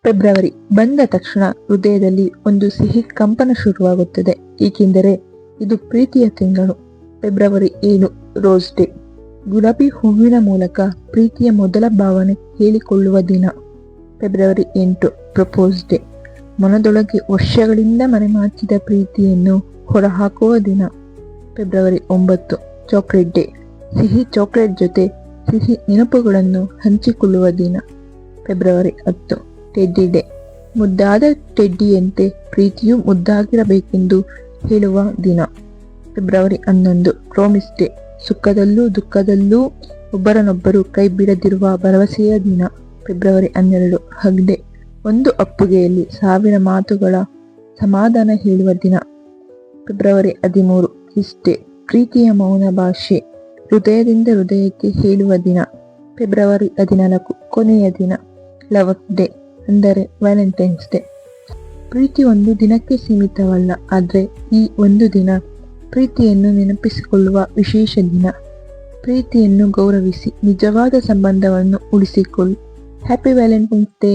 February ಬಂದ ತಕ್ಷಣ ಹೃದಯದಲ್ಲಿ ಒಂದು ಸಿಹಿ ಕಂಪನ ಶುರುವಾಗುತ್ತದೆ, ಏಕೆಂದರೆ ಇದು ಪ್ರೀತಿಯ ತಿಂಗಳು. February 7 rose day. ಗುಲಾಬಿ ಹೂವಿನ ಮೂಲಕ ಪ್ರೀತಿಯ ಮೊದಲ ಭಾವನೆ ಹೇಳಿಕೊಳ್ಳುವ ದಿನ. February 8 propose day. ಮನದೊಳಗೆ ವರ್ಷಗಳಿಂದ ಮರೆಮಾಚಿದ ಪ್ರೀತಿಯನ್ನು ಹೊರಹಾಕುವ ದಿನ. February 9 chocolate day. ಸಿಹಿ ಚಾಕ್ಲೇಟ್ ಜೊತೆ ಸಿಹಿ ನೆನಪುಗಳನ್ನು ಹಂಚಿಕೊಳ್ಳುವ ದಿನ. February 10 teddy day. ಮುದ್ದಾದ ಟೆಡ್ಡಿಯಂತೆ ಪ್ರೀತಿಯು ಮುದ್ದಾಗಿರಬೇಕೆಂದು ಹೇಳುವ ದಿನ. February 11 promise day. ಸುಖದಲ್ಲೂ ದುಃಖದಲ್ಲೂ ಒಬ್ಬರನ್ನೊಬ್ಬರು ಕೈ ಬಿಡದಿರುವ ಭರವಸೆಯ ದಿನ. February 12 hug day. ಒಂದು ಅಪ್ಪುಗೆಯಲ್ಲಿ 1000 ಮಾತುಗಳ ಸಮಾಧಾನ ಹೇಳುವ ದಿನ. February 13 kiss day. ಪ್ರೀತಿಯ ಮೌನ ಭಾಷೆ ಹೃದಯದಿಂದ ಹೃದಯಕ್ಕೆ ಹೇಳುವ ದಿನ. ಫೆಬ್ರವರಿ 14 ಕೊನೆಯ ದಿನ ಲವರ್ಸ್ ಡೇ, ಅಂದರೆ ವ್ಯಾಲೆಂಟೈನ್ಸ್ ಡೇ. ಪ್ರೀತಿ ಒಂದು ದಿನಕ್ಕೆ ಸೀಮಿತವಲ್ಲ, ಆದರೆ ಈ ಒಂದು ದಿನ ಪ್ರೀತಿಯನ್ನು ನೆನಪಿಸಿಕೊಳ್ಳುವ ವಿಶೇಷ ದಿನ. ಪ್ರೀತಿಯನ್ನು ಗೌರವಿಸಿ ನಿಜವಾದ ಸಂಬಂಧವನ್ನು ಉಳಿಸಿಕೊಳ್ಳಿ. Happy Valentine's day.